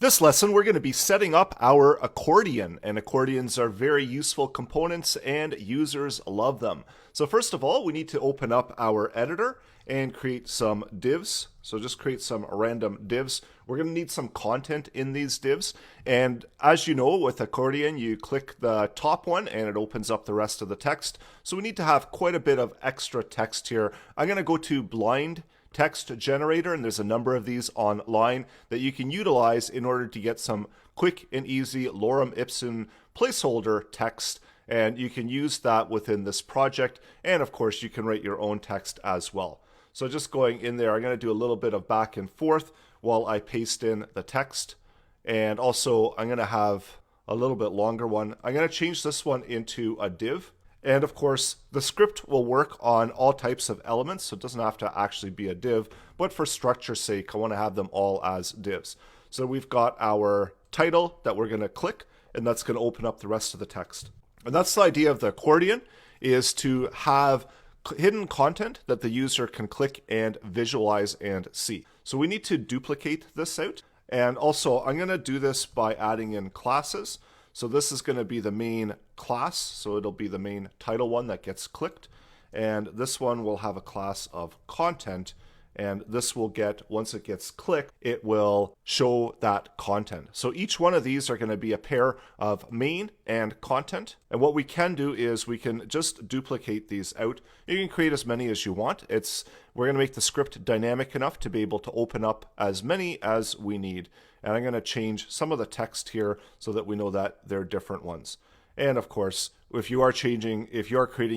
This lesson, we're going to be setting up our accordion, and accordions are very useful components and users love them. So first of all, we need to open up our editor and create some divs. So just create some random divs. We're going to need some content in these divs. And as you know, with accordion, you click the top one and it opens up the rest of the text. So we need to have quite a bit of extra text here. I'm going to go to blind text generator, and there's a number of these online that you can utilize in order to get some quick and easy lorem ipsum placeholder text, and you can use that within this project, and of course you can write your own text as well. So just going in there, I'm going to do a little bit of back and forth while I paste in the text, and also I'm going to have a little bit longer one. I'm going to change this one into a div. And of course, the script will work on all types of elements, so it doesn't have to actually be a div, but for structure's sake, I want to have them all as divs. So we've got our title that we're going to click, and that's going to open up the rest of the text. And that's the idea of the accordion, is to have hidden content that the user can click and visualize and see. So we need to duplicate this out. And also, I'm going to do this by adding in classes. So this is going to be the main class, so it'll be the main title one that gets clicked, and this one will have a class of content, and this will get, once it gets clicked, it will show that content. So each one of these are going to be a pair of main and content, and what we can do is we can just duplicate these out. You can create as many as you want. We're going to make the script dynamic enough to be able to open up as many as we need. And I'm going to change some of the text here so that we know that they're different ones. And of course, if you are creating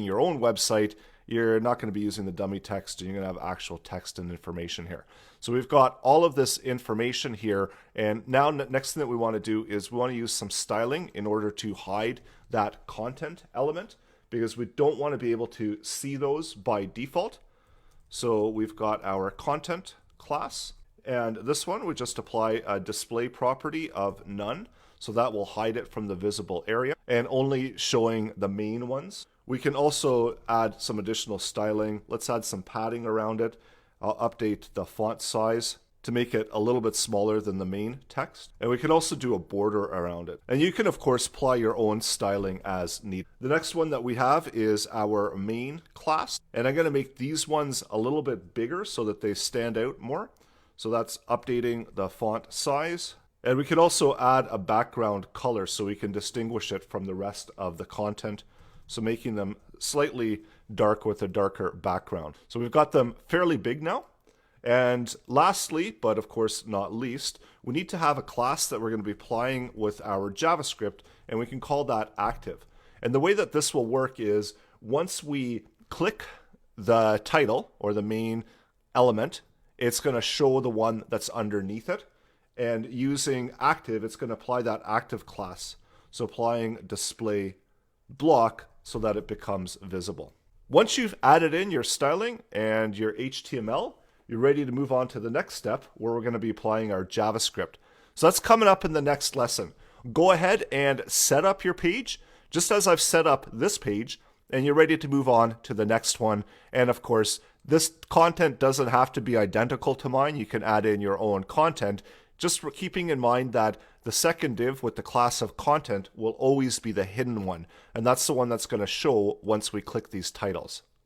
your own website, you're not going to be using the dummy text. You're going to have actual text and information here. So we've got all of this information here. And now next thing that we want to do is we want to use some styling in order to hide that content element, because we don't want to be able to see those by default. So we've got our content class. And this one, we just apply a display property of none. So that will hide it from the visible area and only showing the main ones. We can also add some additional styling. Let's add some padding around it. I'll update the font size to make it a little bit smaller than the main text. And we can also do a border around it. And you can, of course, apply your own styling as needed. The next one that we have is our main class. And I'm going to make these ones a little bit bigger so that they stand out more. So that's updating the font size. And we can also add a background color so we can distinguish it from the rest of the content. So making them slightly dark with a darker background. So we've got them fairly big now. And lastly, but of course not least, we need to have a class that we're going to be applying with our JavaScript, and we can call that active. And the way that this will work is once we click the title or the main element, it's going to show the one that's underneath it. And using active, it's going to apply that active class. So applying display block so that it becomes visible. Once you've added in your styling and your HTML, you're ready to move on to the next step where we're going to be applying our JavaScript. So that's coming up in the next lesson. Go ahead and set up your page, just as I've set up this page, and you're ready to move on to the next one. And of course, this content doesn't have to be identical to mine. You can add in your own content, just keeping in mind that the second div with the class of content will always be the hidden one. And that's the one that's going to show once we click these titles.